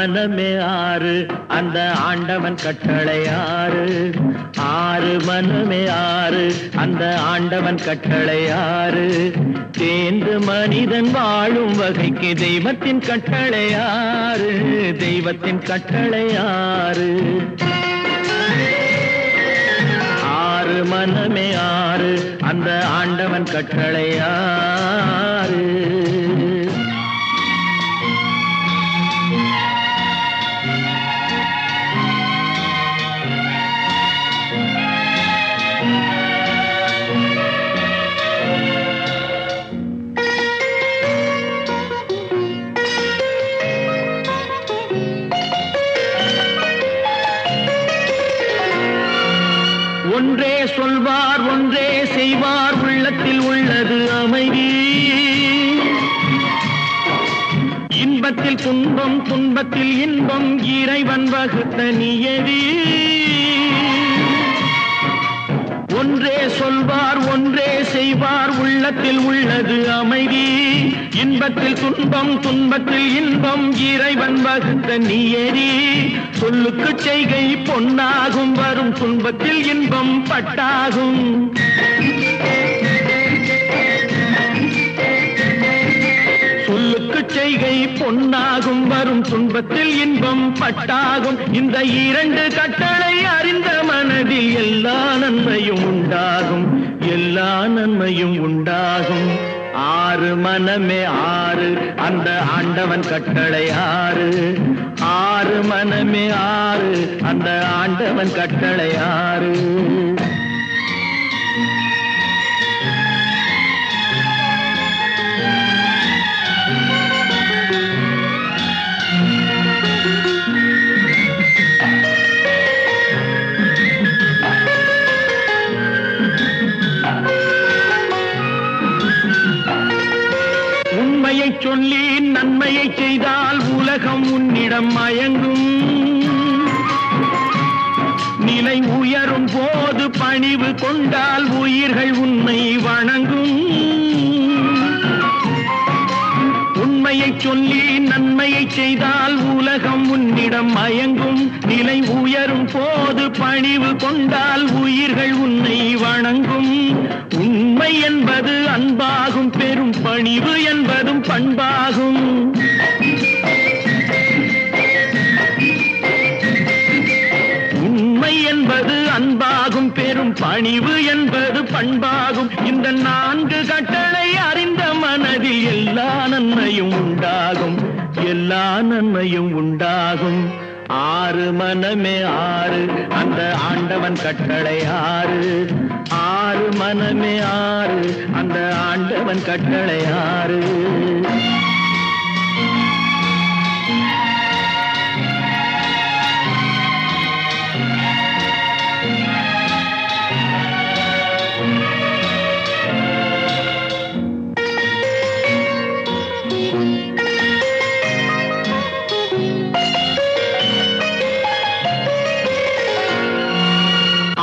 மனமே ஆறு அந்த ஆண்டவன் கட்டளை ஆறு. ஆறு மனமே ஆறு அந்த ஆண்டவன் கட்டளை ஆறு. தேர்ந்து மனிதன் வாழும் வகைக்கு தெய்வத்தின் கட்டளை ஆறு. தெய்வத்தின் கட்டளை ஆறு. ஆறு மனமே ஆறு அந்த ஆண்டவன் கட்டளை ஆறு. ஒன்றே சொல்வார் ஒன்றே செய்வார் உள்ளத்தில் உள்ளது அமைதி. இன்பத்தில் துன்பம் துன்பத்தில் இன்பம் இறைவன் வகுத்த நியதி. ஒன்றே சொல்வார் ஒன்றே செய்வார் உள்ளத்தில் உள்ளது அமைதி. இன்பத்தில் துன்பம் துன்பத்தில் இன்பம் இறைவன் வகுத்த நியதி. சொல்லுக்கு செய்கை பொன்னாகும் வரும் துன்பத்தில் இன்பம் பட்டாகும். சொல்லுக்கு செய்கை பொன்னாகும் வரும் துன்பத்தில் இன்பம் பட்டாகும். இந்த இரண்டு கட்டளை அறிந்த மனதில் எல்லா நன்மையும் உண்டாகும். எல்லா நன்மையும் உண்டாகும். ஆறு மனமே ஆறு அந்த ஆண்டவன் கட்டளை ஆறு. ஆறு மனமே ஆறு அந்த ஆண்டவன் கட்டளை ஆறு. உண்மையை சொல்லி நன்மையை செய்தால் உலகம் உன்னிடம் மயங்கும். நிலை உயரும் போது பணிவு கொண்டால் உயிர்கள் உன்னை வணங்கும். உண்மையை சொல்லி நன்மையை செய்தால் உலகம் உன்னிடம் மயங்கும். நிலை உயரும் போது பணிவு கொண்டால் உயிர்கள் உன்னை வணங்கும். உண்மை என்பது அன்பாகும் பெரும் பணிவு என்பதும் பண்பாகும். உண்மை என்பது அன்பாகும் பெரும் பணிவு என்பது பண்பாகும். இந்த நான்கு கட்டளை அறிந்த மனதில் எல்லா நன்மையும் உண்டாகும். எல்லா நன்மையும் உண்டாகும். ஆறு மனமே ஆறு அந்த ஆண்டவன் கட்டளை ஆறு. ஆறு மனமே ஆறு அந்த ஆண்டவன் கட்டளை ஆறு.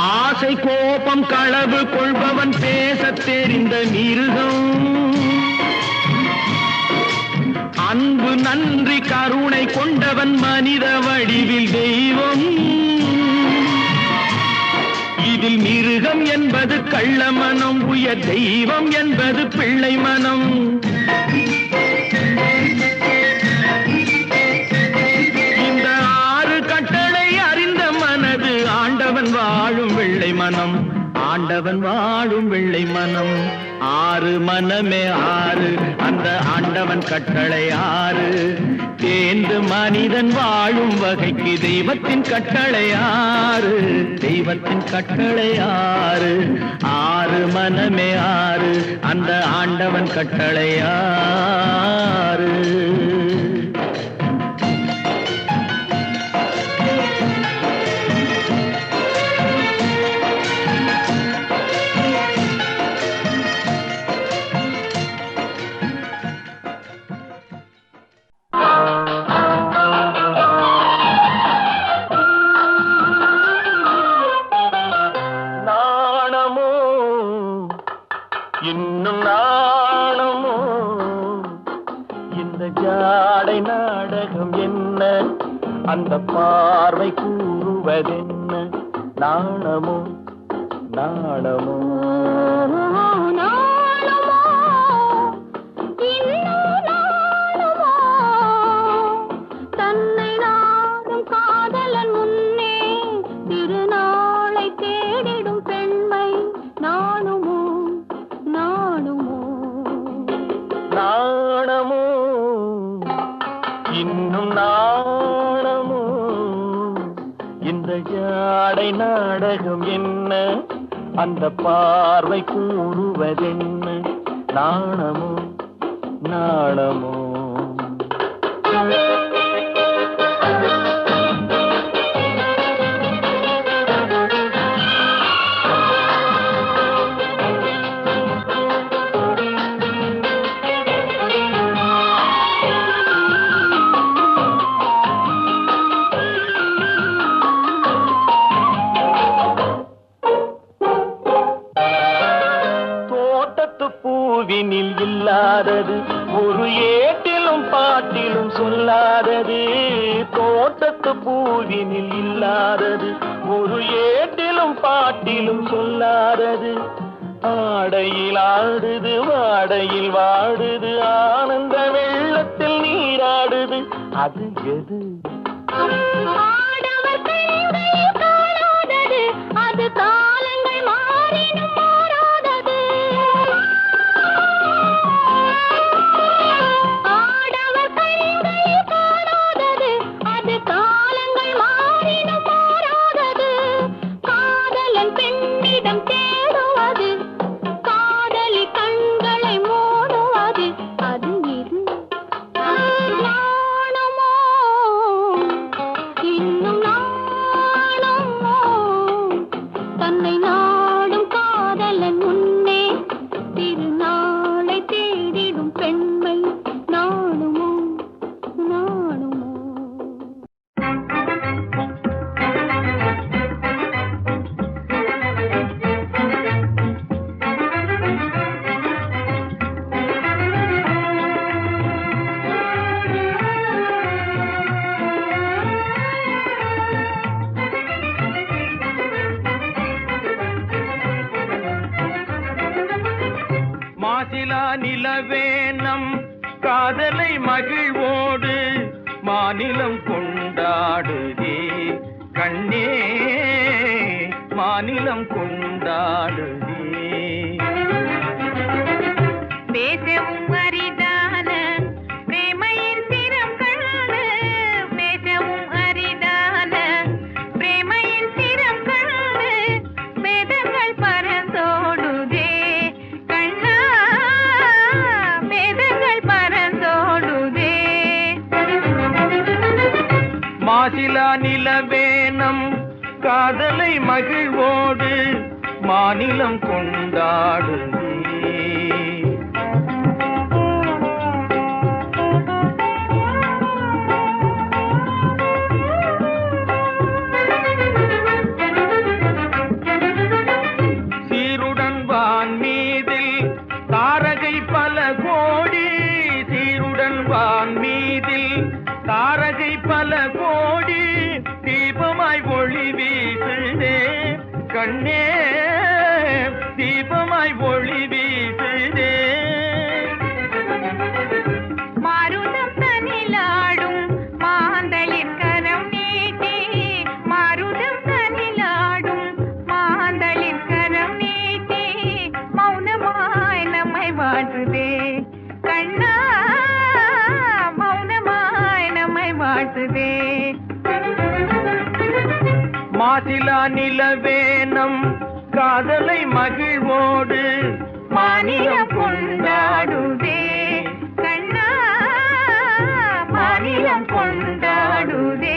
ஆசை கோபம் களவு கொள்பவன் பேசத் தெரிந்த மிருகம். அன்பு நன்றி கருணை கொண்டவன் மனித வடிவில் தெய்வம். இதில் மிருகம் என்பது கள்ள மனம். உயர் தெய்வம் என்பது பிள்ளை மனம். இந்த ஆறு கட்டளை அறிந்த மனது ஆண்டவன் வாழும் வெள்ளை மனம். ஆண்டவன் வாழும் வெள்ளை மனம். ஆறு மனமே ஆறு அந்த ஆண்டவன் கட்டளை ஆறு. தேர்ந்து மனிதன் வாழும் வகைக்கு தெய்வத்தின் கட்டளை ஆறு. தெய்வத்தின் கட்டளை ஆறு. ஆறு மனமே ஆறு அந்த ஆண்டவன் கட்டளை ஆறு. இன்னும் நாணமோ இந்த ஜாடை நாடகம் என்ன அந்த பார்வை கூறுவதென்ன நாணமோ நாணமோ தன்னை நாடும் காதலன் முன்னே திருநாளை தேடிடும் பெண்மை நாணுமோ நாணுமோ நாணமோ இன்னும் நாணமோ இந்த ஜாடை நாடகம் என்ன அந்த பார்வை கூறுவதென்ன நாணமோ நாணமோ பூவினில் இல்லாதது ஒரு ஏட்டிலும் பாட்டிலும் சொல்லாதது தோட்டத்து பூவினில் இல்லாதது ஒரு ஏட்டிலும் பாட்டிலும் சொல்லாதது ஆடையில் ஆடுது வாடையில் வாடுது ஆனந்த வெள்ளத்தில் நீராடுது அது எது அது காலங்கள் மாறினும் மாறாதது ஆடவர் கைகளில் காணாதது அது காலங்கள் மாறினும் மாறாதது காதலன் பெண்ணிடம் தேடுவது காதலி கண்களை மூடுவது அது இது நாணமோ இன்னும் நாணமோ தன்னை நாடும் காதலன் முன்னே திருநாளை தேடிடும் பெண்மை நாணுமோ நாணுமோ மாசிலா நிலவேனம் காதலை மகிழ்வோடு மாநிலம் கொண்டாடுதே கண்ணே மாநிலம் கொண்டாடுதே பேசவும் அரிதான பிரேமையின் சிரம் காண பேசவும் அரிதான பிரேமையின் சிரம் காண வேதங்கள் பரந்தோடுதே கண்ணா வேதங்கள் பரந்தோடுதே மாசிலா நிலவேனம் காதலை மகிழ்வோடு மாநிலம் கொண்டாடுதே சீருடன் வான் மீதில் தாரகை பல கோடி சீருடன் வான் மீதில் தாரகை பல கோடி தீபமாய் ஒளி வீசுதே கண்ணே தீபமாய் ஒளி வீசுதே மாருதம் தனிலாடும் மாந்தளிர் கரம் நீட்டி மாருதம் தனிலாடும் மாந்தளிர் கரம் நீட்டி மௌனமாய் நம்மை வாழ்த்துதே கண்ணா மௌனமாய் நம்மை வாழ்த்துதே மாசிலா நிலவேனம் காதலை மகிழ்வோடு மாநிலம் கொண்டாடுதே கண்ணா மாநிலம் கொண்டாடுதே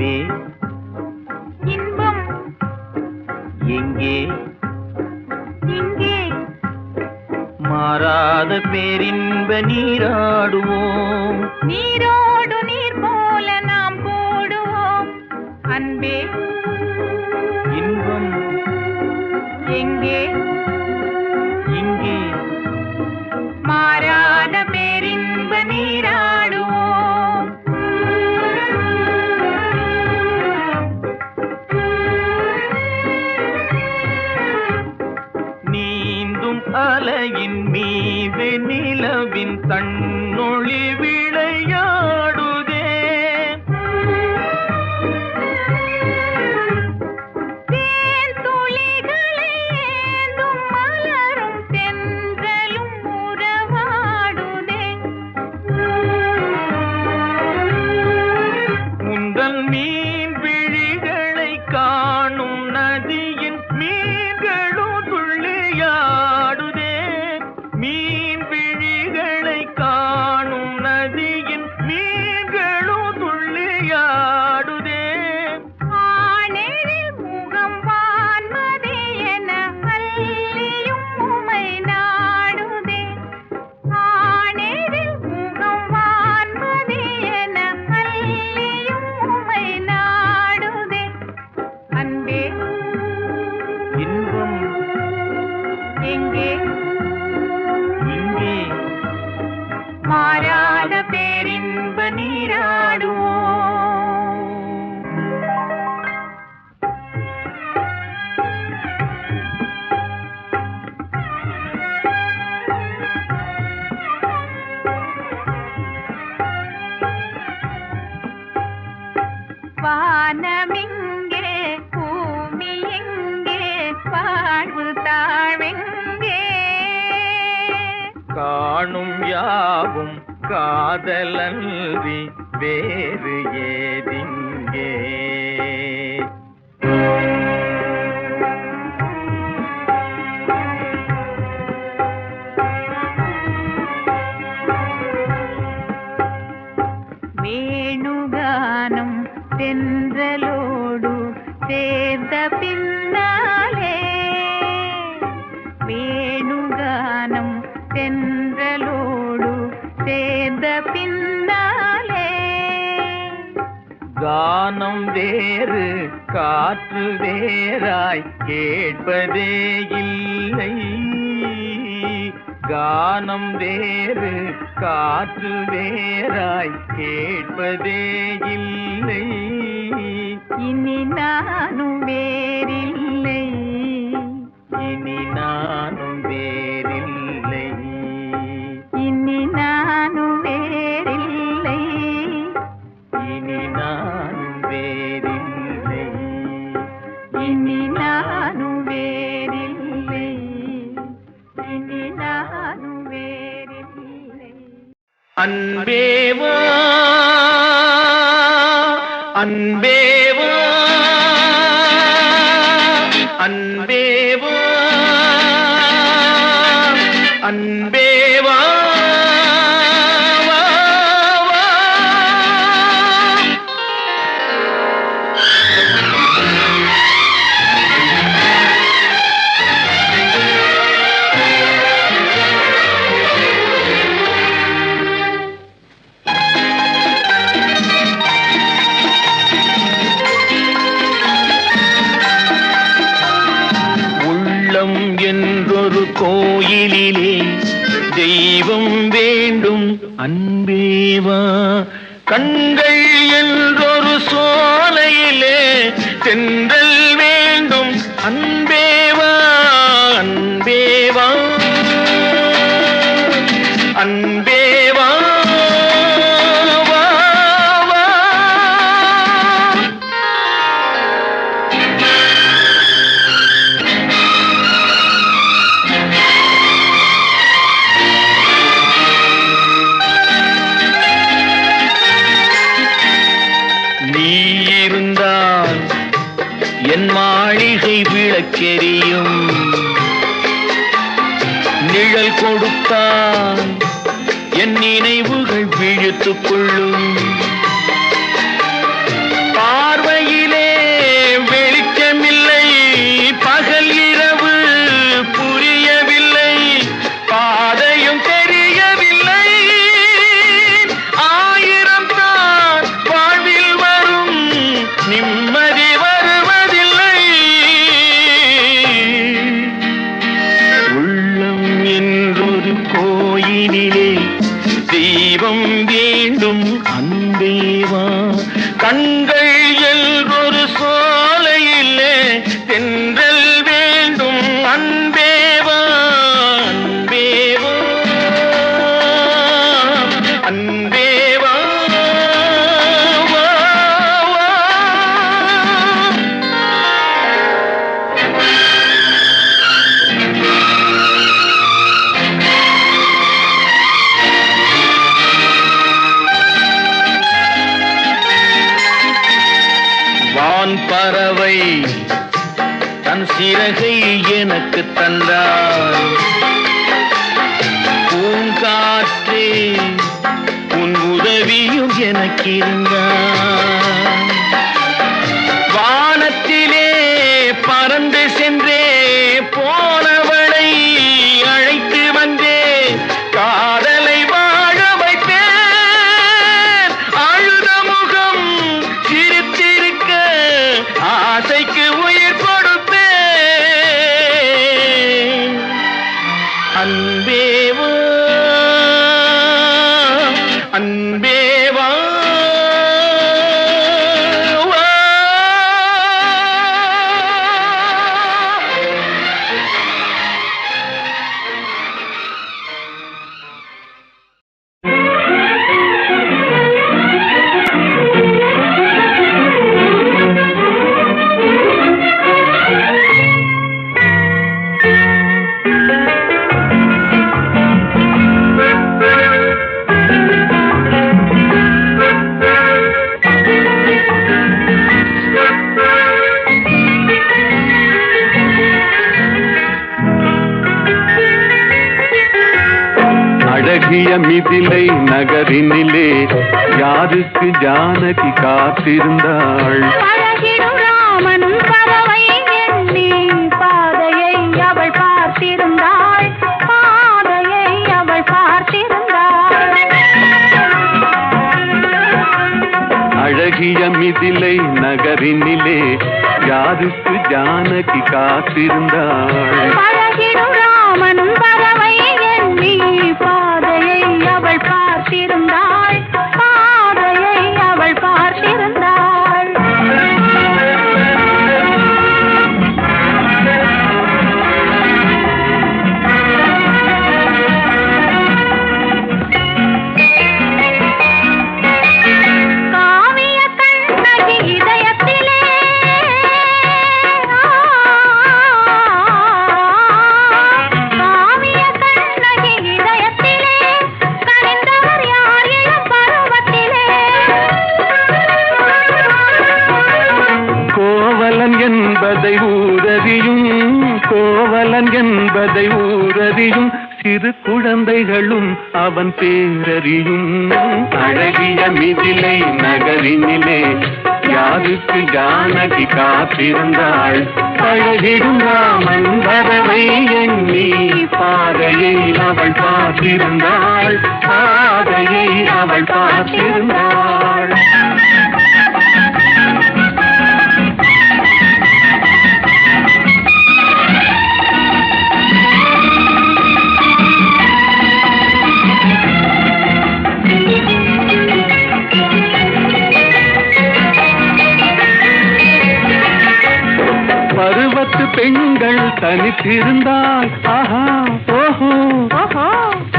அன்பே இன்பம் எங்கே இங்கே மாறாத பேரின்ப நீராடுவோம். நீரோடு நீர் போல நாம் கூடுவோம். அன்பே இன்பம் எங்கே இங்கே மாறாத பேரின்ப நீராடுவோம். நீந்தும் அலையின் மீது நிலவின் தன்னொளி விளையாடுதே. தேன் துளிகளை ஏந்தும் மலரும் தென்றலும் உறவாடுதே. உந்தன் மீன் விழிகளை காணும் நதியின் மீன்களும் துள்ளியாடுதே. மீன் விழிகளை காணும் நதியின் மீன்களும் துள்ளியாடுதே. ஆனேரில் முகம் வான்மதி என அள்ளியும் உமை நாடுதே. ஆனேரில் முகம் வான்மதி என அள்ளியும் உமை நாடுதே. அன்பே இன்பம் எங்கே இங்கே மாறாத பேரின்ப நீராடுவோம். வானமிங்கே பூமி எங்கே வாழ்வு தாழ்வெங்கே காணும் யாவும் காதலன்றி வேறு ஏதிங்கே. வேணுகானம் தென்றலோடு சேர்ந்த பின்னாலே வேணுகானம் தென்றலோடு சேர்ந்த பின்னாலே கானம் வேறு காற்று வேறாய் கேட்பதே இல்லை. கானம் வேறு காற்று வேறாய் கேட்பதே இல்லை. இனி நானும் வேறில்லை. இனி நானும் வேறில்லை. இனி நானும் வேறில்லை. இனி நானும் வேறில்லை. இனி நானும் வேறில்லை. இனி நானும் வேறில்லை. அன்பேவா அன்பேவா அன்பேவா அன்பேவா என்றொரு கோயிலிலே தெய்வம் வேண்டும் அன்பேவா. கண்கள் என்றொரு சோலையிலே தென்றல் வேண்டும் அன்பேவா. அன்பேவா அன்பேவா என் மாளிகை விளக்கெரியும். நிழல் கொடுத்தால் என் நினைவுகள் விழித்துக் கொள்ளும். நிம்மதி வருவதில்லை. உள்ளம் என்றொரு கோயிலிலே தெய்வம் வேண்டும் அன்பேவா. கண்கள் என்றொரு சோலையிலே தென்றல் வேண்டும் அன்பேவா. அன்பேவா அன்பேவா. வான் பறவை தன் சிறகை எனக்கு தந்தார். பூங்காற்றே உன் உதவியும் எனக்கிருந்தார். வானத்திலே பறந்து சென்றே போனவளை அழைத்து வந்தே காதலை வாழ வைத்தேன். அழுத முகம் சிரித்திருக்க ஆசைக்கு உயிர் கொடுப்பேன். அன்பேவா அன்பேவா. அழகிய மிதிலை நகரினிலே யாருக்கு ஜானகி காத்திருந்தாள். அழகிடும் ராமன் பறவை எண்ணி பாதையை அவள் பார்த்திருந்தாள். பாதையை அவள் பார்த்திருந்தாள். அழகிய மிதிலை நகரினிலே யாருக்கு ஜானகி காத்திருந்தாள். அழகிடும் ராமன் பறவை எண்ணி பாதையை அவள் பார்த்திருந்தாள். பாதையை அவள் பார்த்திருந்தாள். காவிய கண்ணகி இதயத்திலே காவிய கண்ணகி இதயத்திலே கனிந்தவர் யார் இளம் பருவத்திலே. கோவலன் என்பதை ஊரறியும் கோவலன் என்பதை ஊரறியும் சிறு குழந்தைகளும் அவன் பேரறியும். அழகிய மிதிலை நகரினிலே யாருக்கு ஜானகி காத்திருந்தாள். அழகிடும் ராமன் வரவை எண்ணி பாதையை அவள் பார்த்திருந்தாள். பாதையை அவள் பார்த்திருந்தாள். பருவத்து பெண்கள் தனித்திருந்தால் ஆஹா ஓஹோ ஓஹோ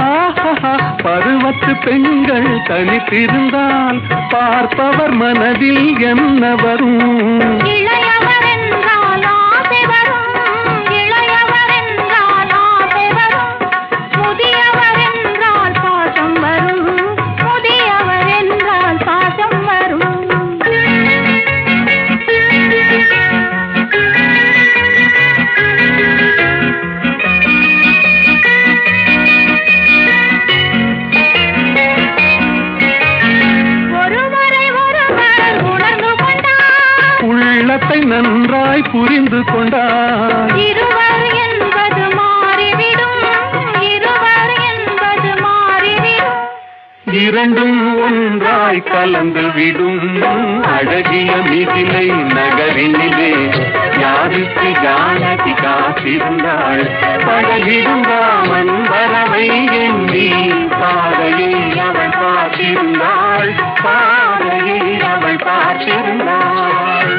ஆஹா. பருவத்து பெண்கள் தனித்திருந்தால் பார்ப்பவர் மனதில் என்ன வரும். இளையவர் என்றால் ஆசை வரும். இளையவர் என்றால் ஆசை வரும். முதியவர் என்றால் பாசம் வரும். முதியவர் என்றால் பாசம் வரும். ஒருவரை ஒருவர் உணர்ந்து கொண்டார். உள்ளத்தை நன்றாய் புரிந்து கொண்டார். இருவர் என்பது மாறிவிடும். இருவர் என்பது மாறிவிடும். இரண்டும் ஒன்றாய் கலந்து விடும் அழகிய மிதிலை நகரினிலே யாருக்கு ஜானகி காத்திருந்தாள் பழகிடும் ராமன் வரவை எண்ணி பாதையை அவள் பார்த்திருந்தாள் பாதையை அவள் பார்த்திருந்தாள்.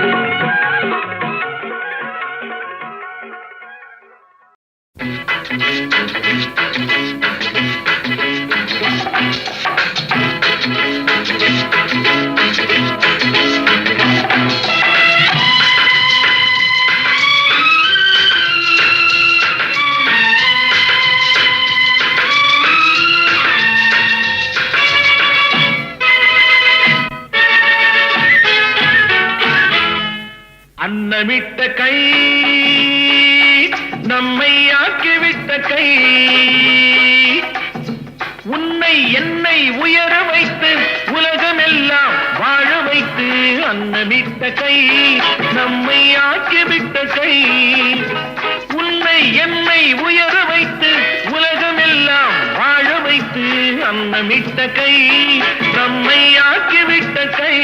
அன்னமிட்ட கை நம்மை ஆக்கிவிட்ட கை உன்னை என்னை உயர வைத்து உலகமெல்லாம் வாழ வைத்து அன்னமிட்ட கை நம்மை ஆக்கிவிட்ட கை உன்னை என்னை உயர வைத்து உலகமெல்லாம் வாழ வைத்து அன்னமிட்ட கை நம்மை ஆக்கிவிட்ட கை.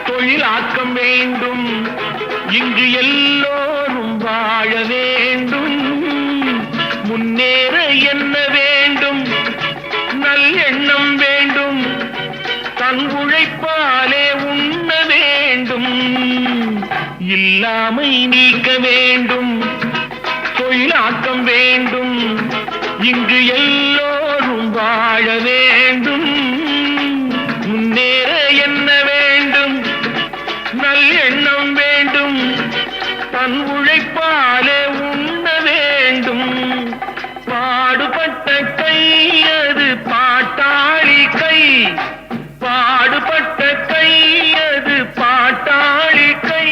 தொழிலாக்கம் வேண்டும் இங்கு எல்லோரும் வாழ வேண்டும் முன்னேற என்ன வேண்டும் நல்லெண்ணம் வேண்டும் தன் உழைப்பாலே உண்ண வேண்டும் இல்லாமை நீக்க வேண்டும் தொழிலாக்கம் வேண்டும் இங்கு எல்லோரும் வாழ வேண்டும் முன்னேற என்ன வேண்டும் நல்லெண்ணம் வேண்டும் தன் உழைப்பாலே உண்ண வேண்டும் பாடுபட்ட கை அது பாட்டாளி கை பாடுபட்ட கை அது பாட்டாளி கை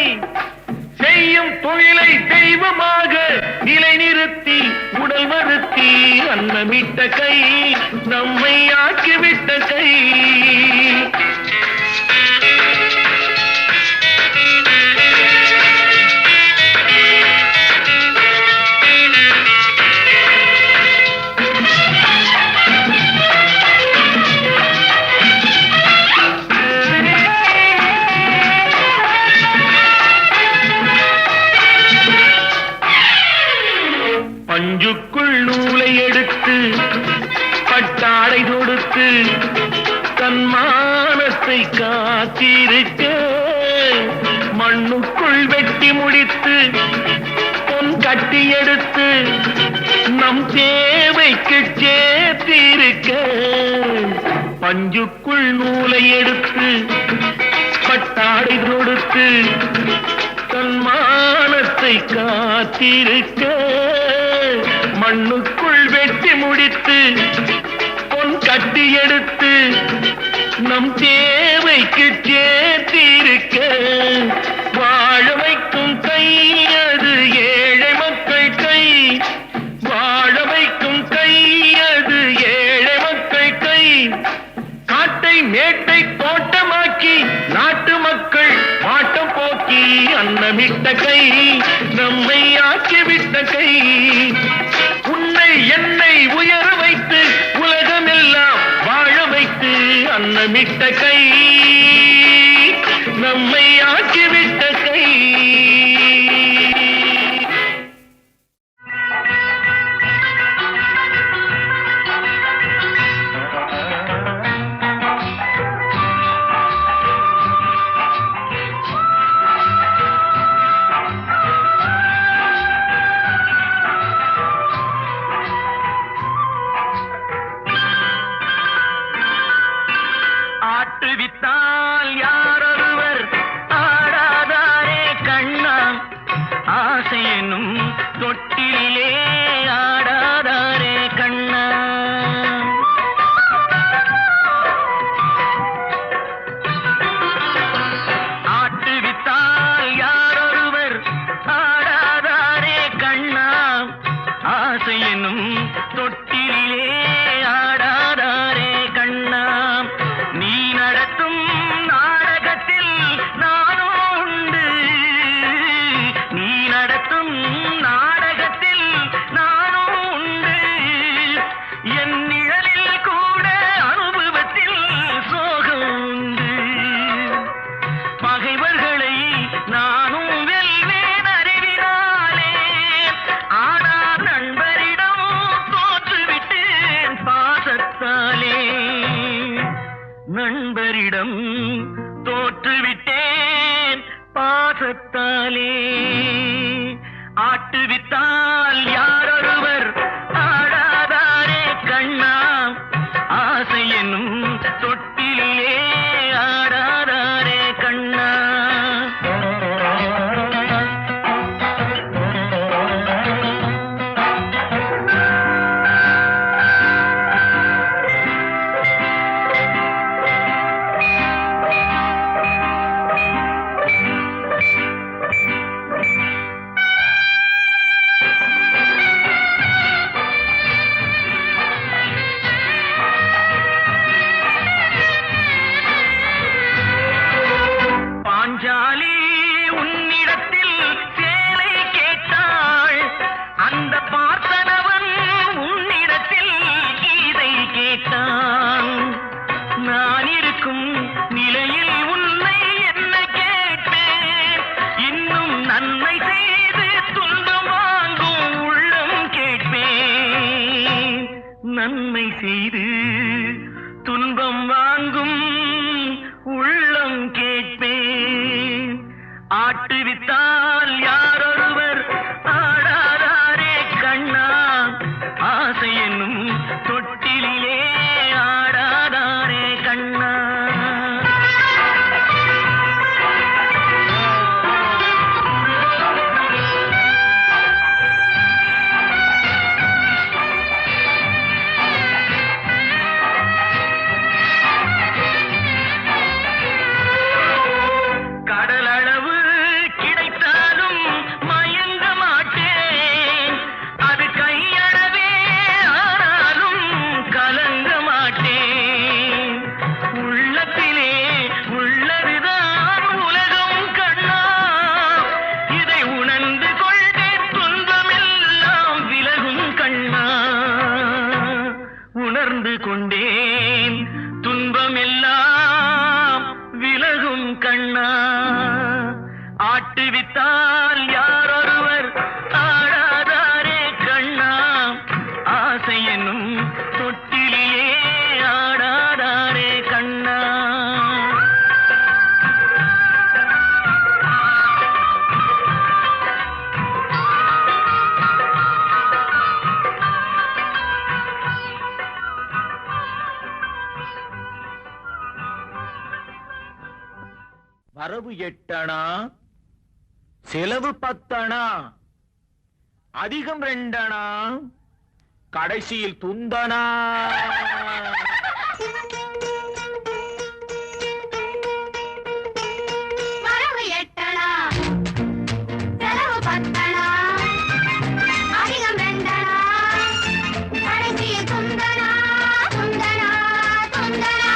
செய்யும் தொழிலை தெய்வமாக நிலைநிறுத்தி உடல் வருத்தி அன்னமிட்ட கை நம்மை ஆக்கிவிட்ட கை. பஞ்சுக்குள் நூலை எடுத்து பட்டாடை தொடுத்து தன் மானத்தை காத்திருக்க மண்ணுக்குள் வெட்டி முடித்து பொன் கட்டி எடுத்து நம் தேவைக்கு சேர்த்திருக்க பஞ்சுக்குள் நூலை எடுத்து பட்டாடை தொடுத்து தன் மானத்தை காத்திருக்க மண்ணுக்குள் வெட்டி முடித்து பொன் கட்டி எடுத்து நம் தேவைக்கு சேர்த்திருக்க வாழ வைக்கும் கை அது ஏழை மக்கள் கை வாழ வைக்கும் கை அது ஏழை மக்கள் கை காட்டை மேட்டை தோட்டமாக்கி நாட்டு மக்கள் பாட்டம் போக்கி அன்னமிட்ட கை நம்மை ஆக்கிவிட்ட கை உன்னை என்னை உயர வைத்து உலகமெல்லாம் வாழ வைத்து அன்னமிட்ட கை நம்மை ஆக்கிவிட்ட கை. ஆட்டுவித்தான் எனும் தொட்டிலே ஆடாதாரே கண்ணா நீ நடத்தும் நாடகத்தில் நானும் உண்டு நீ நடத்தும் நாடகத்தில் நானும் உண்டு என் நிழலில் கூட அனுபவத்தில் சோகம் உண்டு பகைவர்களை நானும் வெல்வேன் அறிவினாலே ஆனால் நண்பரிடம் தோற்றுவிட்டேன் பாசத்தாலே நண்பரிடம் தோற்றுவிட்டேன் பாசத்தாலே ஆட்டுவித்தால் யாரொருவர் ஆடாதாரே கண்ணா ஆசை என்னும் தொட்டிலே ஆடாதாரே கண்ணா பாஞ்சாலி உன்னிடத்தில் சேலை கேட்டாள் அந்த பார்த்தனவன் உன்னிடத்தில் கீதை கேட்டான் நான் இருக்கும் நிலையில் உன்னை என்ன கேட்பேன் இன்னும் நன்மை செய்து துன்பம் வாங்கும் உள்ளம் கேட்பேன் நன்மை செய்து துன்பம் வாங்கும் உள்ளம் கேட்பேன் ஆட்டுவித்தால் யாரொருவர் ஆடாதாரே கண்ணா ஆசை என்னும் தொட்டிலே ஆடாதாரே கண்ணா கடலளவு கிடைத்தாலும் மயங்க மாட்டேன் அது கையளவே ஆனாலும் கலங்க மாட்டேன் உள்ளத்திலே உள்ளதுதான் உலகம் கண்ணா இதை உணர்ந்து கொண்டே துன்பமெல்லாம் விலகும் கண்ணா உணர்ந்து கொண்டேன் துன்பமெல்லாம் விலகும் கண்ணா ஆட்டுவித்தால் யாரொருவர் ஆடாதாரே கண்ணா ஆசை என்னும் தொட்டிலே ஆடாதாரே கண்ணா வரவு 8 அணா செலவு 10 அணா அதிகம் 2 அணா கடைசியில் துந்தனா வரவு 8 அணா செலவு 10 அணா அதிகம் 2 அணா கடைசியில் துந்தனா துந்தனா துந்தனா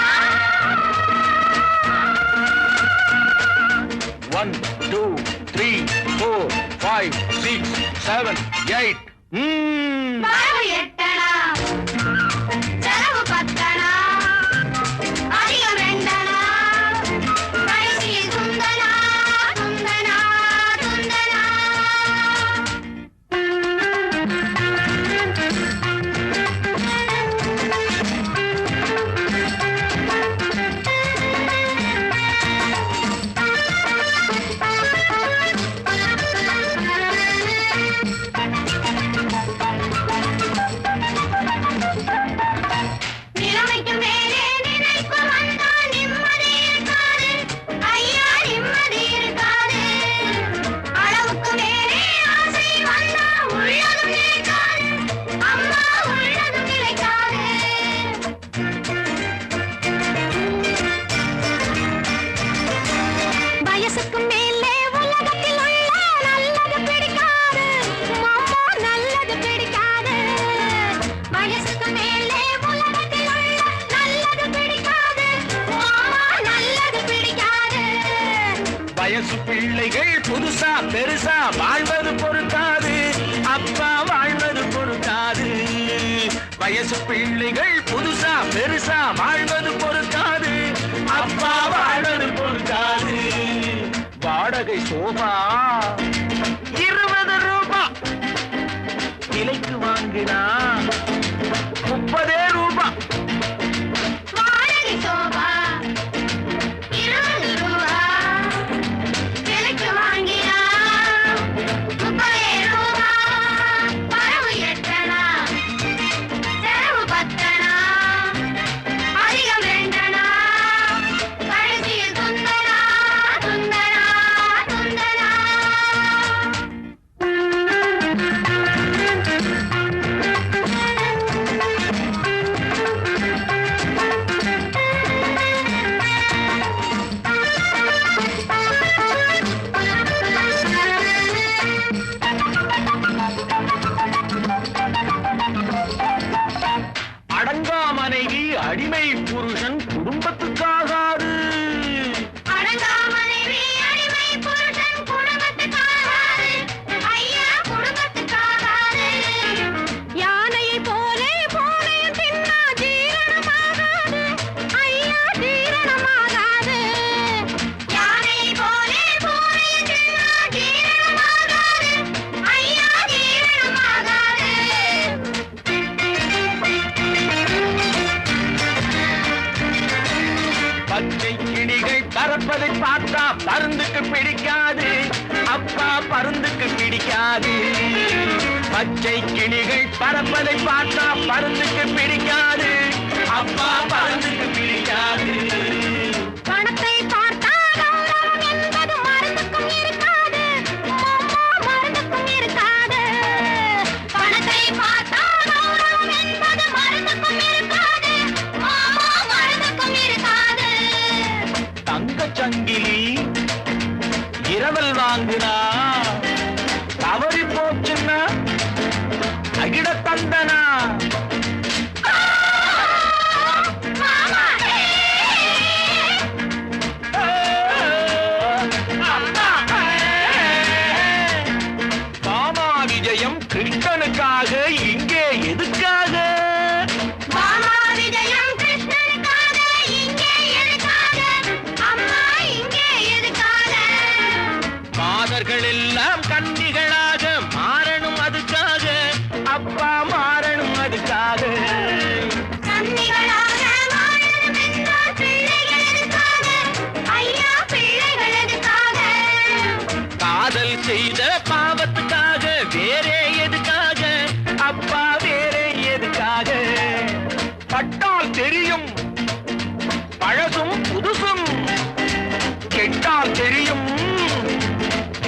1 2 3 4 5 6 7 8 வரவு 8 அணா செலவு 10 அணா அதிகம் 2 அணா கடைசியில் துந்தனா துந்தனா துந்தனா வயசு பிள்ளைகள் புதுசா பெருசா வாழ்வது பொறுக்காது, அப்பா வாழ்வது பொறுக்காது. வயசு பிள்ளைகள் புதுசா பெருசா வாழ்வது பொறுக்காது, அப்பா வாழ்வது பொறுக்காது. வாடகை சோபா 20 ரூபாய், விலைக்கு வாங்கினா 30 ரூபாய். வாடகை சோபா 20 ரூபா, விலைக்கு வாங்கினா 30 ரூபா. வரவு எட்டனா, செலவு பத்தனா, அதிகம் ரெண்டனா, கடைசியில் துந்தனா துந்தனா துந்தனா. அடங்கா மனைவி அடிமை புருஷன் குடும்பத்துக்காகாது. அடங்கா மனைவி அடிமை புருஷன் குடும்பத்துக்காகாது, ஐயா குடும்பத்துக்காகாது. யானையை போலே பூனையும் தின்னா ஜீரணமாகாது, ஐயா ஜீரணமாகாது. யானையை போலே பூனையும் தின்னா ஜீரணமாகாது, ஐயா ஜீரணமாகாது. பச்சை கிளிகள் பறப்பதை பார்த்தா பருந்துக்கு பிடிக்காது, அப்பா பருந்துக்கு பிடிக்காது. பச்சை கிளிகள் பறப்பதை பார்த்தா பருந்துக்கு பிடிக்காது, அப்பா பருந்துக்கு பிடிக்காது. பணத்தை பார்த்தா கௌரவம் என்பது மருந்துக்கும் இருக்காது, அம்மா மருந்துக்கும் இருக்காது. பணத்தை பார்த்தா கௌரவம் என்பது மருந்துக்கும் இருக்காது, அம்மா மருந்துக்கும் இருக்காது. தங்கச் சங்கிலி இரவல் வாங்குனா தவறி போச்சுன்னா அகிட தந்தனா. மாமா மாமா விஜயம் கிருஷ்ணனுக்காக இங்கே எதுக்காக? மாமா விஜயம் கிருஷ்ணனுக்காக இங்கே எதுக்காக, அம்மா இங்கே எதுக்காக? மாதர்கள் எல்லாம் கன்னிகளாக மாறணும் அதுக்காக, அப்பா மாறணும் அதுக்காக. கன்னிகளாக வாழணும் என்றால் பிள்ளைகள் எதுக்காக, ஐயா பிள்ளைகள் எதுக்காக? காதல் செய்த பாவத்துக்காக வேறே எதுக்காக, அப்பா வேறே எதுக்காக? பட்டால் தெரியும் பழசும் புதுசும், கெட்டால் தெரியும்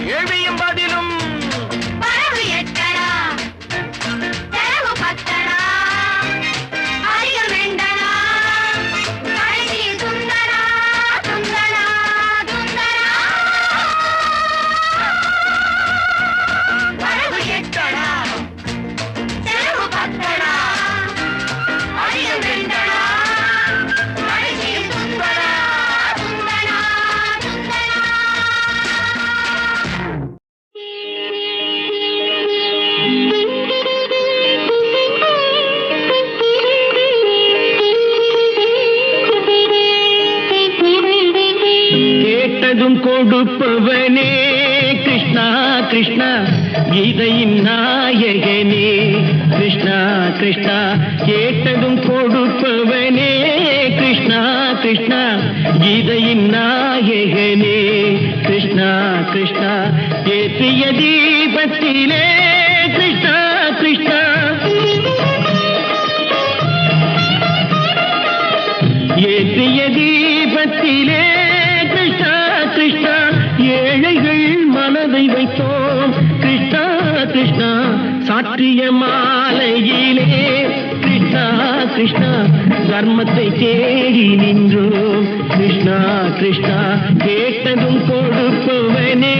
கேள்வியும் பதிலும். வரவு எட்டனா, செலவு பத்தனா, அதிகம் ரெண்டனா, கடைசியில் துந்தனா துந்தனா துந்தனா. வரவு எட்டனா, செலவு பத்தனா, அதிகம் ரெண்டனா, கடைசியில் துந்தனா துந்தனா துந்தனா. கேட்டதும் கொடுப்பவனே கிருஷ்ணா கிருஷ்ணா, கீதையின் நாயகனே கிருஷ்ணா கிருஷ்ணா. கேட்டதும் கொடுப்பவனே கிருஷ்ணா கிருஷ்ணா, கீதையின் நாயகனே கிருஷ்ணா கிருஷ்ணா. ஏற்றிய தீபத்திலே கிருஷ்ணா கிருஷ்ணா, ஏற்றிய தீபத்திலே கிருஷ்ணா கிருஷ்ணா. ஏழைகள் மனதை வைத்தோம் கிருஷ்ணா கிருஷ்ணா, சாற்றிய மாலையிலே கிருஷ்ணா கிருஷ்ணா. தர்மத்தை தேடி நின்றோம் கிருஷ்ணா கிருஷ்ணா. கேட்டதும் கொடுப்பவனே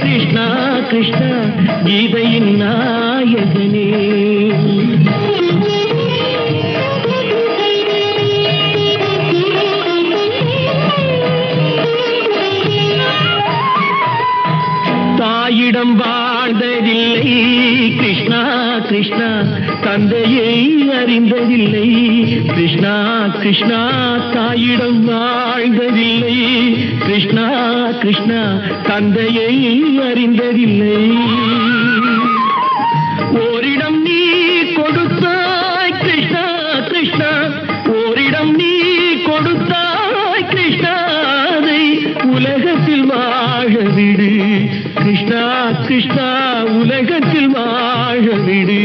கிருஷ்ணா கிருஷ்ணா, கீதையின் நாயகனே. அறிந்ததில்லை. கிருஷ்ணா கிருஷ்ணா தாயிடம் வாழ்ந்ததில்லை. கிருஷ்ணா கிருஷ்ணா தந்தையை அறிந்ததில்லை. ஓரிடம் நீ கொடுத்தாய் கிருஷ்ணா கிருஷ்ணா, ஓரிடம் நீ கொடுத்தாய் கிருஷ்ணா, அதை உலகத்தில் வாழ விடு. கிருஷ்ணா கிருஷ்ணா உலகத்தில் வாழ விடு.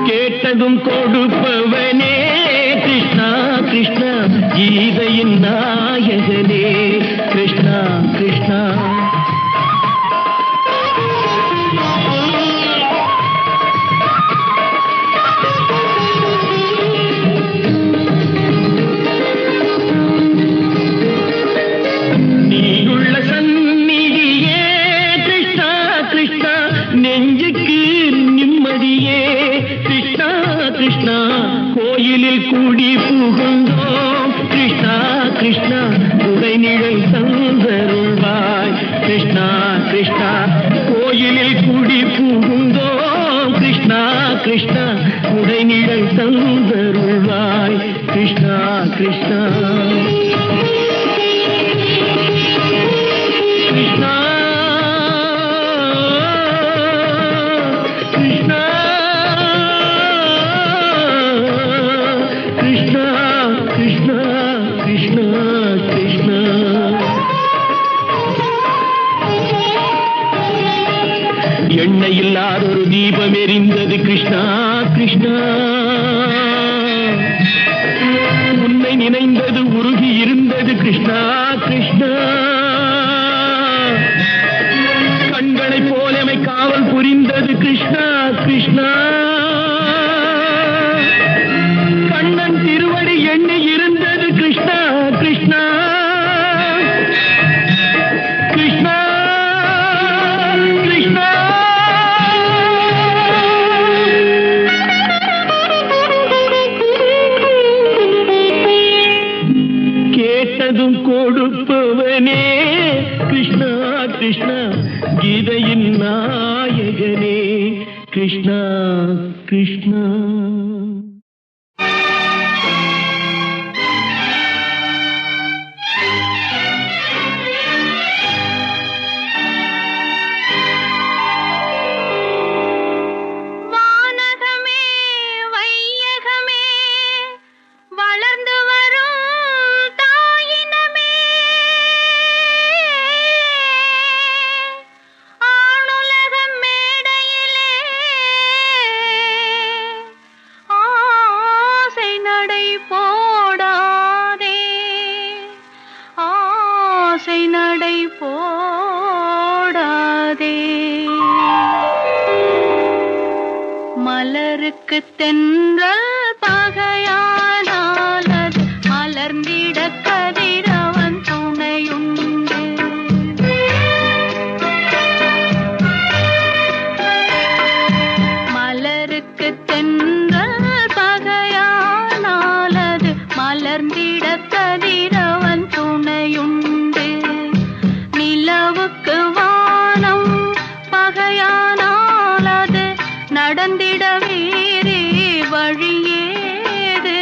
கேட்டதும் கொடுப்பவனே கிருஷ்ணா கிருஷ்ணா, கீதையின் நாயகனே கிருஷ்ணா கிருஷ்ணா. நீயுள்ள சந்நிதியே கிருஷ்ணா கிருஷ்ணா, நெஞ்சுக்கு நிம்மதியே கிருஷ்ணா கிருஷ்ணா. கோயிலில் கூடி புகுந்தோம் கிருஷ்ணா கிருஷ்ணா, உடைநிழல் தந்தருள்வாய் கிருஷ்ணா கிருஷ்ணா. கோயிலில் கூடி புகுந்தோம் கிருஷ்ணா கிருஷ்ணா, உடைநிழல் தந்தருள்வாய் கிருஷ்ணா கிருஷ்ணா. கிருஷ்ணா கிருஷ்ணா கிருஷ்ணா கிருஷ்ணா கிருஷ்ணா கிருஷ்ணா. எண்ணெய் இல்லாத ஒரு தீபம் எரிந்தது கிருஷ்ணா கிருஷ்ணா. உன்னை நினைந்தது உருகி இருந்தது கிருஷ்ணா கிருஷ்ணா. கண்களைப் போலமை காவல் புரிந்தது கிருஷ்ணா கிருஷ்ணா. கண்ணன் திருவடி எண்ணி இருந்தது கிருஷ்ணா கிருஷ்ணா. கிருஷ்ணா கிருஷ்ணா. கேட்டதும் கொடுப்பவனே கிருஷ்ணா கிருஷ்ணா, கீதையின் நாயகனே கிருஷ்ணா கிருஷ்ணா. வானகமே வையகமே வளர்ந்து வரும் தாயினமே, ஆணுலகம் மேடையிலே ஆசை நடை போடாதே, ஆசை நடை போடாதே. மலருக்கு தென்றல் பகையானால் அது மலர்ந்திட கதிரவன் துணையுண்டு. மலருக்கு தென்றல் பகையானால் அது மலர்ந்திட கதிரவன் துணையுண்டு. நிலவுக்கு வானம் பகையானால் அது நடந்திட வேறே வழியேது.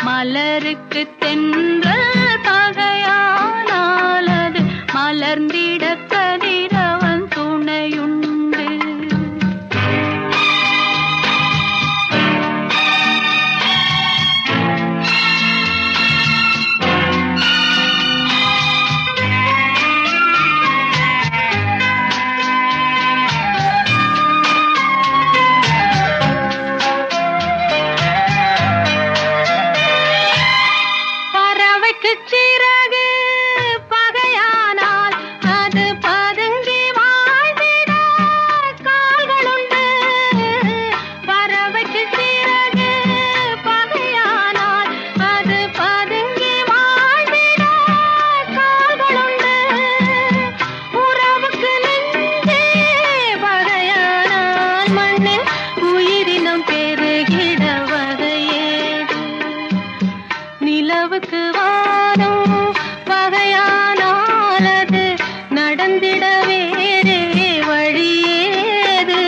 மலருக்கு தென்றல் பகையானால் அது மலர்ந்திட கதிரவன் துணையுண்டு. பறவைக்கு சிறகு பகையானால் அது பதுங்கி வாழ்ந்திட கால்களுண்டு. பறவைக்கு சிறகு பகையானால் அது பதுங்கி வாழ்ந்திட கால்களுண்டு. உறவுக்கு நெஞ்சே பகையானால் மண்ணில் உயிரினம் பெருகிட வகையேது. நிலவுக்கு வானம் பகையானால் அது நடந்திட வேறே வழியேது.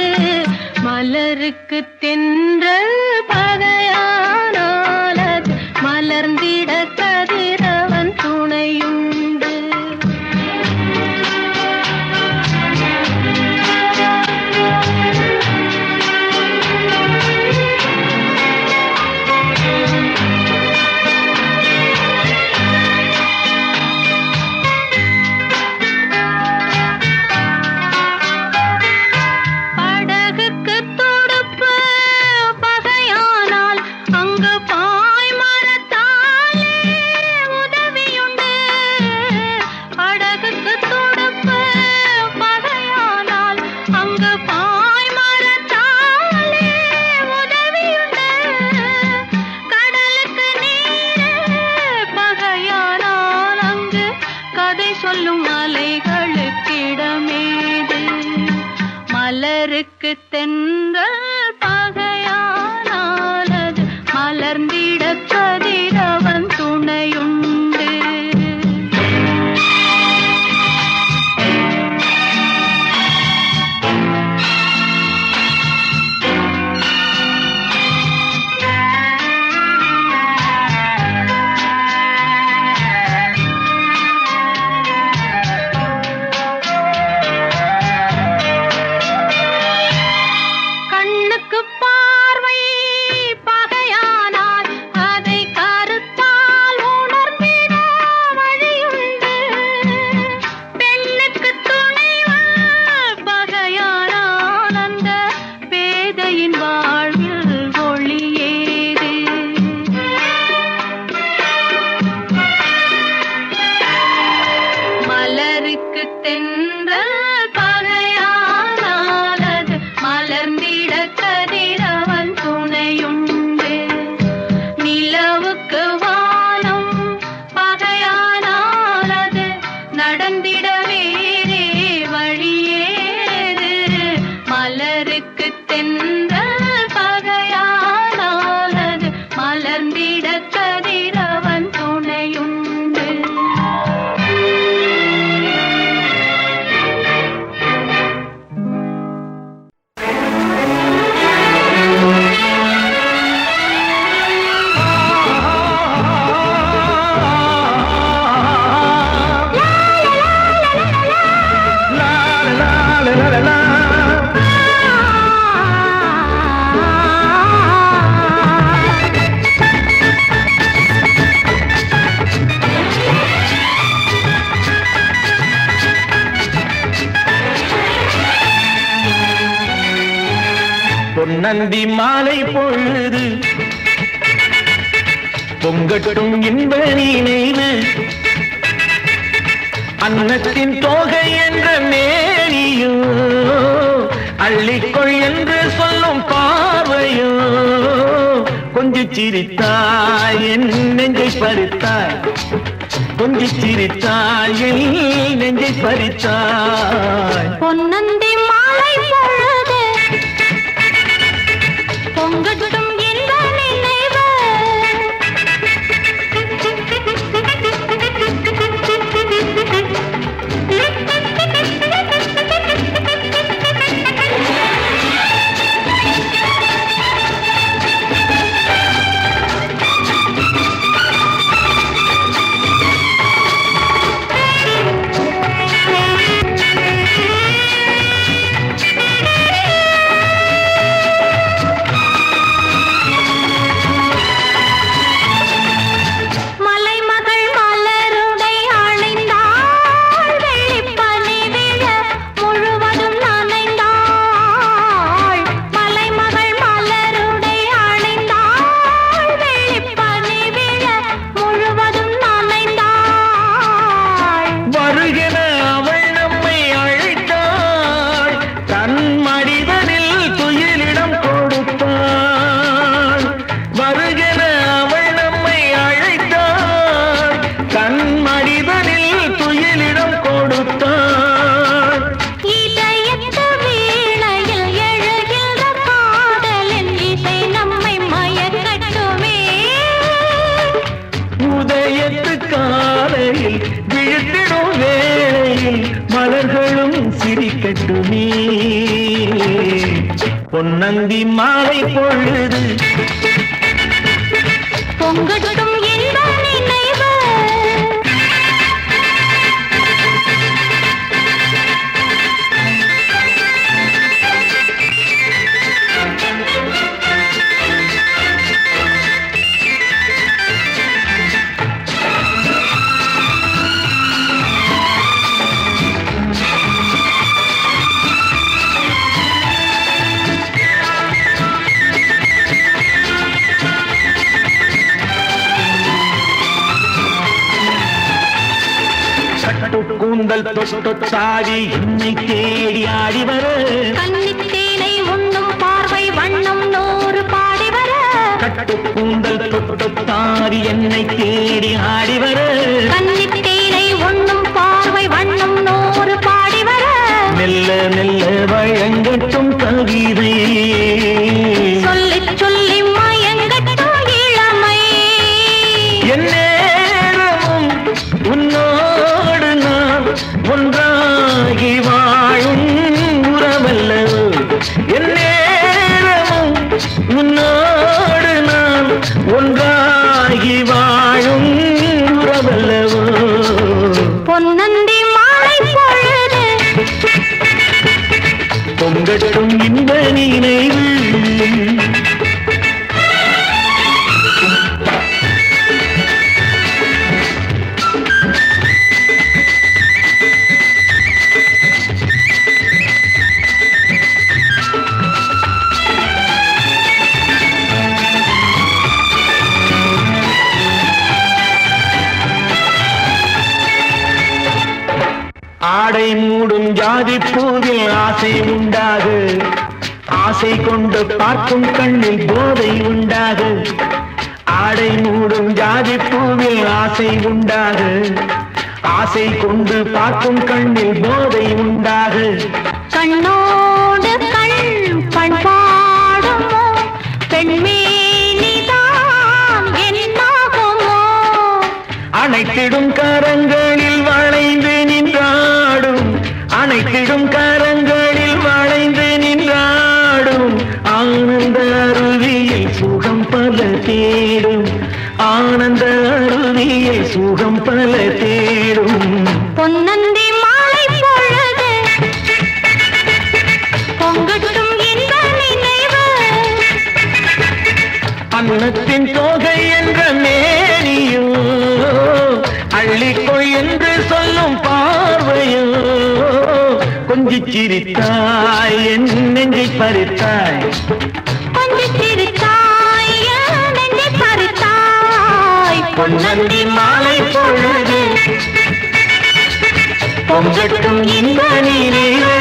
மலருக்கு தென் தென்றல் பகையானால் அது மலர்ந்திட கதிரவன் துணையுண்டு. படகுக்கு துடுப்பு பகையானால் அங்கு பாய்மரத்தாலே உதவியுண்டு. படகுக்கு துடுப்பு பகையானால் அங்கு பாய்மரத்தாலே உதவியுண்டு. கடலுக்கு நீர் பகையானால் அங்கு கதை சொல்லும் அலைகளுக்கிடமேது. மலருக்கு தென்றல் பகையானால் அது மலர்ந்திட கதிரவன் துணையுண்டு. கண்ணுக்கு பார்வை பகையானால் அதை கருத்தால் உணர்ந்திட வழியுண்டு. பெண்ணுக்கு துணைவன் பகையானால் அந்த பேதையின் வாழ்வில் ஒளியேது. மலருக்கு தென்றல் பகையானால் அது மலர்ந்திட கதிரவன் துணையுண்டு. நிலவுக்கு வானம் பகையானால் அது நடந்திட வேறே வழியேது. மலருக்கு தென்றல் பகையானால் அது மலர்ந்திட கதிரவன் துணையுண்டு. பொன்னந்தி மாலை பொழுது பொங்கட்டும் இன்ப நினைவு. அன்னத்தின் தோகை என்ற மேனியோ அள்ளிக்கொள் என்று சொல்லும் பார்வையோ கொஞ்சிச் சிரித்தாய் என் நெஞ்சை பறித்தாய். கொஞ்சிச் சிரித்தாய் என் நெஞ்சை பறித்தாய். பொன்னந்தி மாலை பொழுது பொங்கட்டும் இன்ப நினைவு. பொன்னந்தி மாலை பொழுது பொங்கட்டும் இன்ப நினைவு கூந்தல் தொட்டாடி என்னை தேடி ஆடி வர கன்னித்தேனை உண்ணும் பார்வை வண்ணம் நூறு பாடி வர கட்டு கூந்தல் தொட்டாடி என்னை தேடி ஆடி வர கன்னித்தேனை உண்ணும் பார்வை வண்ணம் நூறு பாடி வர மெல்ல மெல்ல வழங்கட்டும் கவிதை சொல்லி சொல்லி மயங்கட்டும் இளமை எந்நேரமும் உன்னோடு நான் ஒன்றாகி வாழும் உறவல்லவோ எந்நேரமும் உன்னோடு நான் ஒன்றாகி வாழும் உறவல்லவோ பொன்னந்தி மாலை பொழுது பொங்கட்டும் இன்ப நினைவு ஆடை மூடும் ஜாதி பூவில் ஆசை உண்டாகு ஆசை கொண்டு பார்க்கும் கண்ணில் போதை உண்டாகு ஆடை மூடும் ஜாதி பூவில் ஆசை உண்டாகு ஆசை கொண்டு பார்க்கும் கண்ணில் போதை உண்டாகு கண்ணோடு கண் பண்பாடுமோ பெண்மேனிதான் என்னாகுமோ அணைத்திடும் கரங்களில் வளைந்து நின்றாடும் அணைத்திடும் கரங்களில் வளைந்து நின்றாடும் ஆனந்த அருவியில் சுகம் பல தேடும் ஆனந்த அருவியில் சுகம் பல தேடும் பொன்னந்தி மாலை பொழுது பொங்கட்டும் இன்ப நினைவு அன்னத்தின் தோகை என்ற மேனியோ அள்ளிக்கொள் என்று சொல்லும் பார்வையோ கொஞ்சிச் சிரித்தாய் என் நெஞ்சை பறித்தாய் கொஞ்சம் சிரித்தாய் என் நெஞ்சை பறித்தாய் பொன்னந்தி மாலை பொழுது பொங்கட்டும் இன்ப நினைவு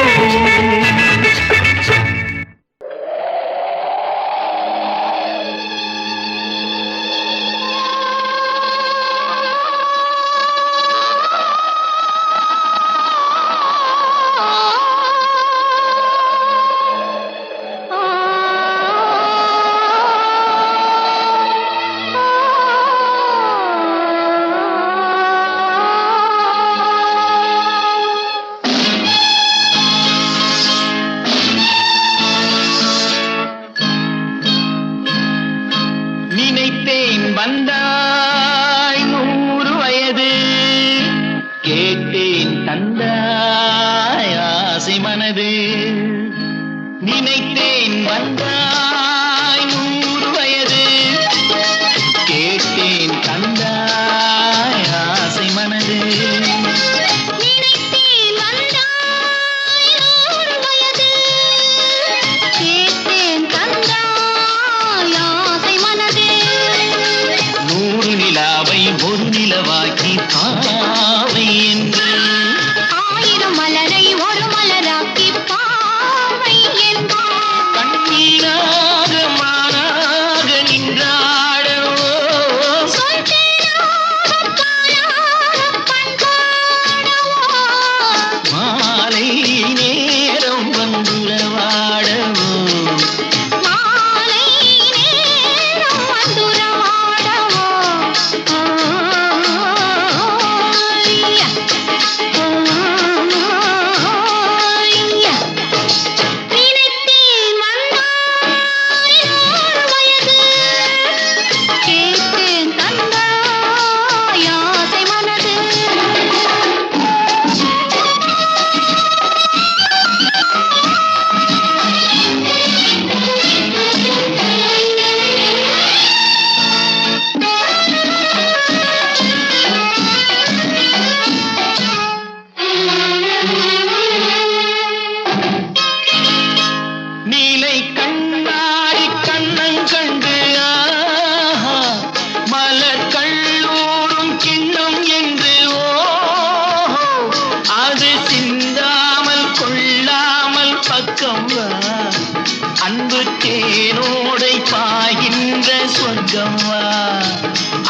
சொர்க்கம் வா,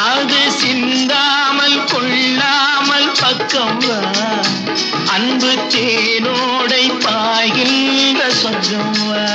அது சிந்தாமல் கொள்ளாமல் பக்கம் வா, அன்பு தேனோடை பாய்கின்ற சொர்க்கம் வா.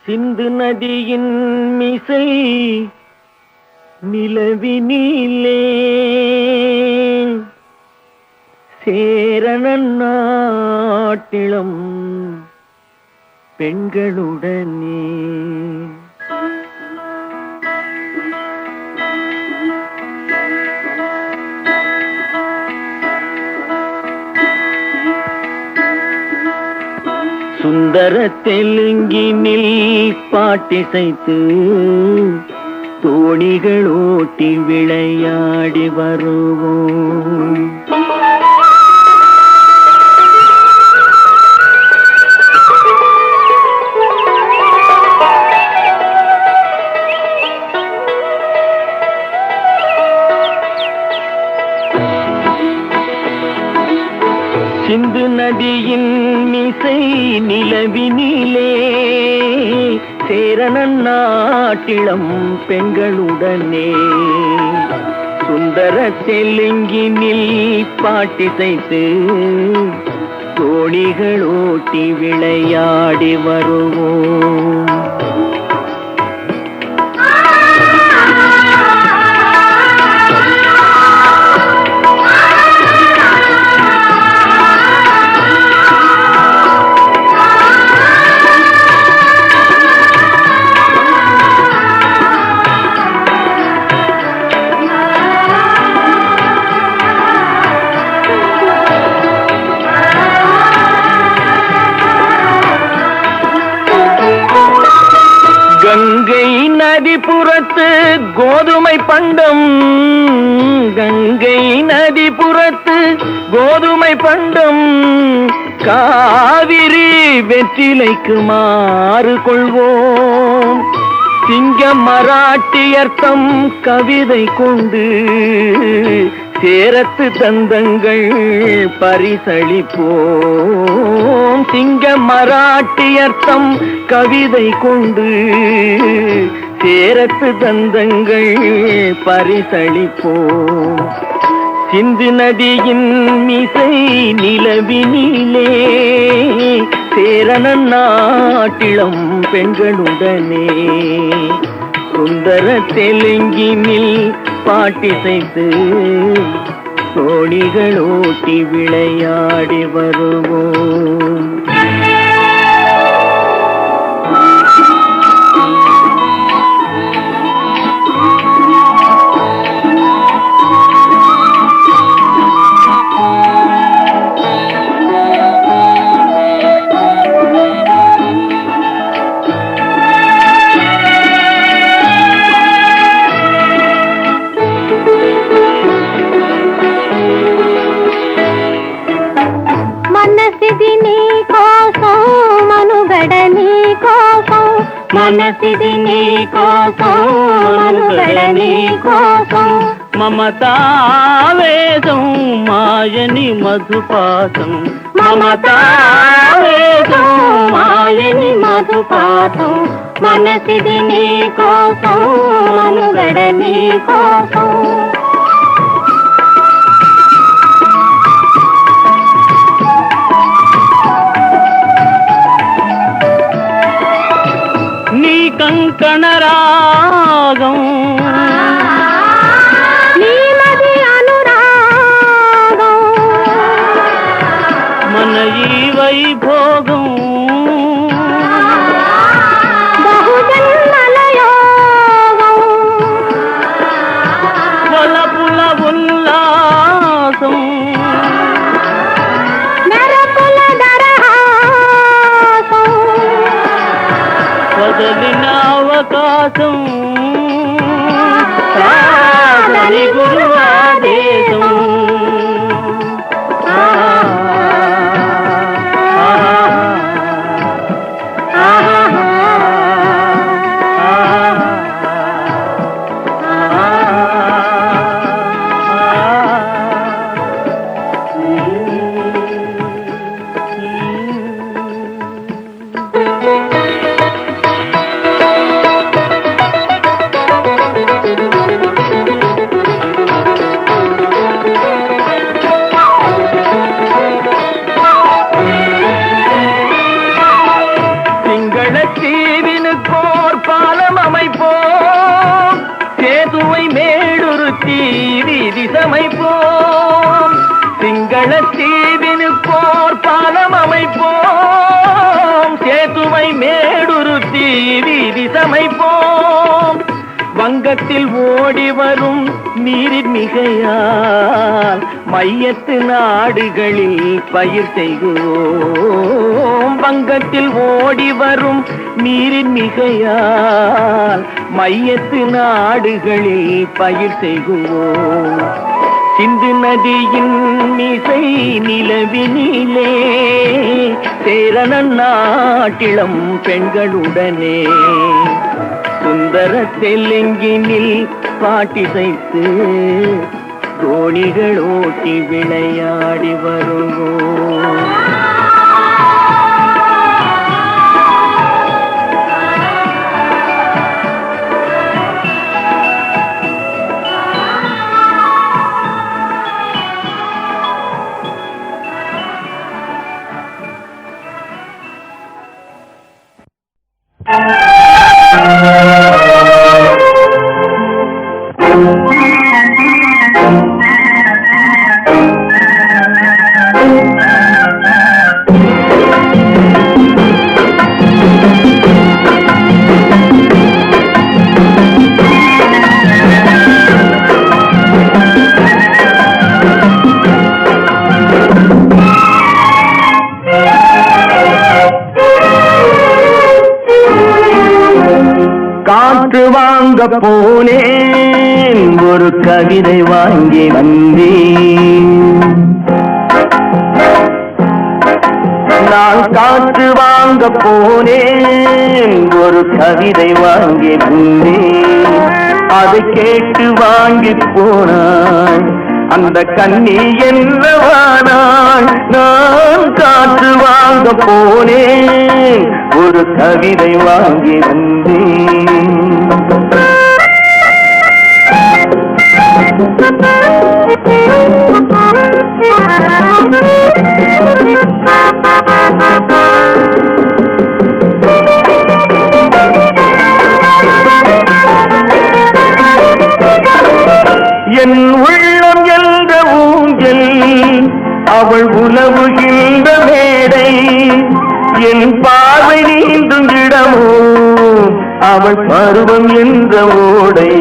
சிந்து நதியின் மிசை நிலவினிலே சேரணன் நாட்டிளம் பெண்களுடனே சுந்தர தெலுங்கினில் பாட்டிசைத்து தோணிகள் ஓட்டி விளையாடி வருவோம். சிந்து நதியின் மிசை நிலவினிலே சேரணன் நாட்டிளம் பெண்களுடனே சுந்தர தெலுங்கினில் பாட்டிசைத்து தோணிகள் ஓட்டி விளையாடி வருவோம். கங்கை நதிபுறத்து கோதுமை பண்டம், கங்கை நதிபுறத்து கோதுமை பண்டம், காவிரி வெற்றிலைக்கு மாறு கொள்வோம். சிங்க மராட்டியர்த்தம் கவிதை கொண்டு சேரத்து தந்தங்கள் பரிசளிப்போம் சிங்க மராட்டியர்த்தம் கவிதை கொண்டு சேரத்து தந்தங்கள் பரிசளிப்போம் சிந்து நதியின் மிசை நிலவினிலே சேரணன் நாட்டிளம் பெண்களுடனே சுந்தர தெலுங்கினில் பாட்டிசைத்து தோணிகள் ஓட்டி விளையாடி வருவோம். మనసిది నీ కోసం మనుగడ నీ కోసం మమతావేదం మాయని మధుపాతం మమతావేదం మాయని మధుపాతం మనసిది నీ కోసం మనుగడ నీ కోసం కంకణరాగం నీమది అనురాగం మన ఈ వైభోగం బహుజన్మల యోగం వలపుల ఉల్లాసం నరపుల దరహాసం వదలిన అవకాశం సాధని గురువాదేశం அமைப்போம் சிங்கள தீவினுக்கோர் பாலம் அமைப்போம் சேதுவை மேடுருத்தி வீதி சமைப்போம் வங்கத்தில் ஓடி வரும் நீரின் மிகையால் மையத்து நாடுகளில் பயிர் செய்கிறோம் வங்கத்தில் ஓடி வரும் நீரின் மிகையால் மையத்து நாடுகளில் பயிர் செய்கிறோம் சிந்து நதியின் மிசை நிலவினிலே சேரணன் நாட்டிளம் பெண்களுடனே சுந்தர தெலுங்கினில் பாட்டிசைத்து தோணிகள் ஓட்டி விளையாடி வருவோம். காற்று வாங்க போனேன் ஒரு கவிதை வாங்கி வந்தேன் நான் காற்று வாங்க போனேன் ஒரு கவிதை வாங்கி வந்தேன் அதை கேட்டு வாங்கி போனான் அந்த கண்ணி என்னவானாள் நான் காற்று வாங்க போனேன் ஒரு கவிதை வாங்கி வந்தேன். என் உள்ளம் என்ற ஊஞ்சல் அவள் உலவுகின்ற மேடை என் பார்வை நீந்தும் இடமோ அவள் பருவம் என்ற ஓடை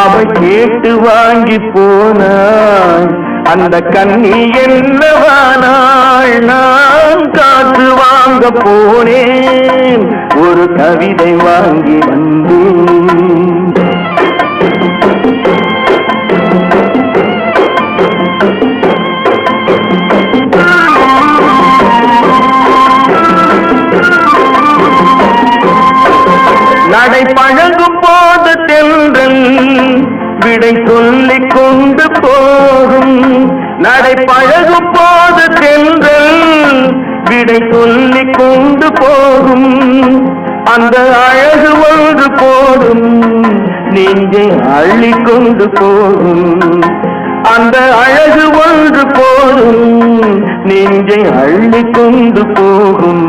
அவள் கேட்டு வாங்கி போனாள் அந்த கண்ணி என்னவானாள் நான் காற்று வாங்க போனேன் ஒரு கவிதை வாங்கி வந்தேன். நடை பழகும் போது தென்றல் விடை சொல்லிக் கொண்டு போகும். நடை பழகும் போது தென்றல் விடை சொல்லிக் கொண்டு போகும். அந்த அழகு ஒன்று போடும் நெஞ்சை அள்ளிக் கொண்டு போகும். அந்த அழகு ஒன்று போடும் நெஞ்சை அள்ளிக் கொண்டு போகும்.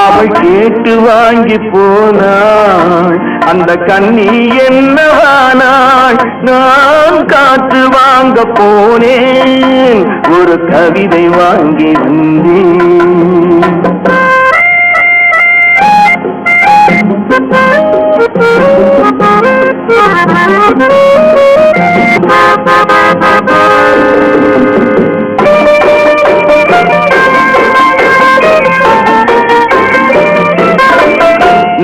அவள் கேட்டு வாங்கி போனாள் அந்த கண்ணி என்னவானாள் நான் காற்று வாங்க போனேன் ஒரு கவிதை வாங்கி வந்தேன்.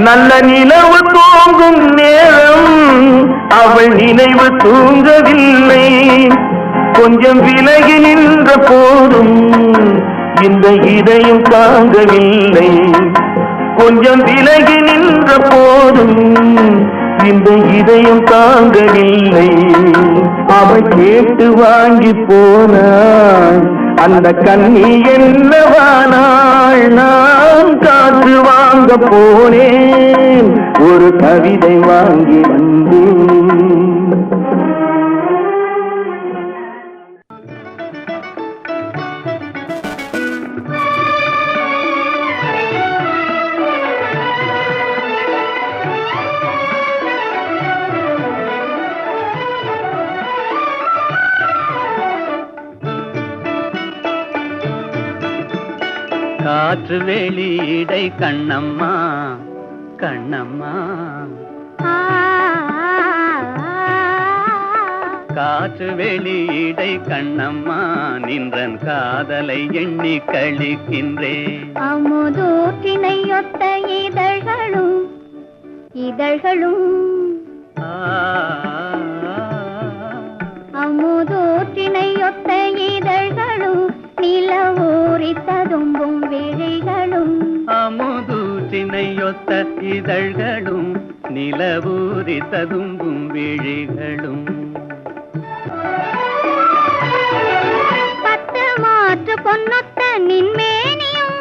நல்ல நிலவு தூங்கும் நேரம் அவள் நினைவு தூங்கவில்லை. கொஞ்சம் விலகி நின்ற போதும் இந்த இதயம் தாங்கவில்லை. கொஞ்சம் விலகி நின்ற போதும் இந்த இதயம் தாங்கவில்லை. அவள் கேட்டு வாங்கி போனாள் அந்த கண்ணி என்னவானாள் நான் காற்று வாங்க போனேன் ஒரு கவிதை வாங்கி வந்தேன். காற்று வெளியிடை கண்ணம்மா கண்ணம்மா காற்று வெளியிடை கண்ணம்மா நின்றன் காதலை எண்ணி கழிக்கின்றேன். அமுதூற்றினையொத்த இதழ்களும் இதழ்களும் அமுதூற்றினையொத்த இதழ்களும் நிலவூரி ததும்பும் விழிகளும் அமுதூற்றினையொத்த இதழ்களும் நிலவூரி ததும்பும் விழிகளும் பத்து மாற்று பொன்னொத்த நின்மேனியும்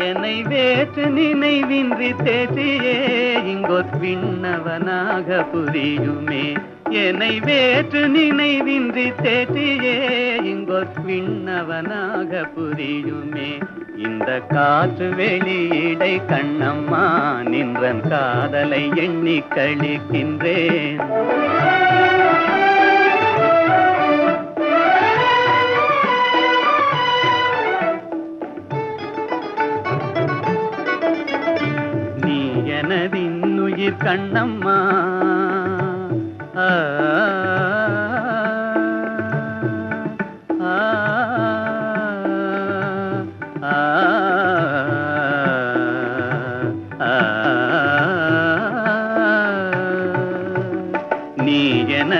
என்னை வேற்று நினைவின்றி தேசியே இங்கொத் விண்ணவனாக புரியுமே. என்னை வேற்று நினைவின்றி தேசியே இங்கொத் விண்ணவனாக புரியுமே. இந்த காற்று வெளியிடை கண்ணம்மா நின்றன் காதலை எண்ணி கழிக்கின்றேன். எனதின்னுயிர் கண்ணம்மா ஆ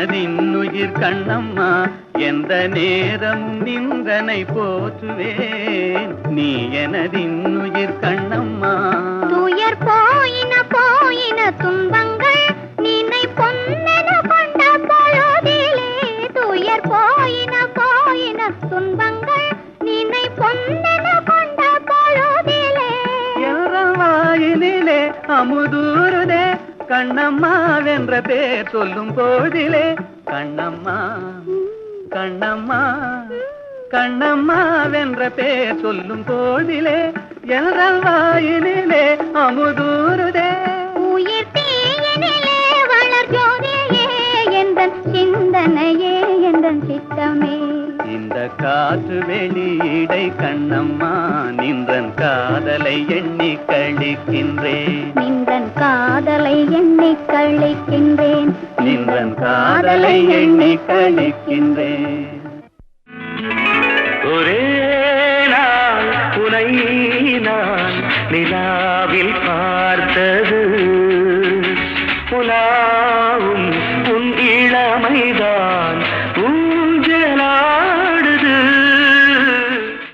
எனதின்னுயிர் கண்ணம்மா எந்த நேரமும் நின்றனை போற்றுவேன் நீ எனதின்னுயிர் கண்ணம்மா துயர் போயின போயின துன்பங்கள் நினை பொன்னென கொண்ட பொழுதிலே துயர் போயின போயின துன்பங்கள் நினை பொன்னென கொண்ட பொழுதிலே வாயினிலே அமுதூருதே கண்ணம்மா வென்ற பேர் சொல்லும் போதிலே கண்ணம்மா கண்ணம்மா கண்ணம்மா வென்ற பேர் சொல்லும் போதிலே என்ற வாயினிலே அமுதூருதே உயிர் தீயினிலே வளர் ஜோதியே எந்தன் சிந்தனையே எந்தன் சித்தமே இந்த காற்று வெளியீடை கண்ணம்மா நின்றன் காதலை எண்ணி கழிக்கின்றேன் நின்றன் காதலை எண்ணி கழிக்கின்றேன் நின்றன் காதலை எண்ணி கழிக்கின்றேன் ஒரே நாள் உனை நான் நிலாவில் பார்த்தது புலாவும் உன் இளமைதான்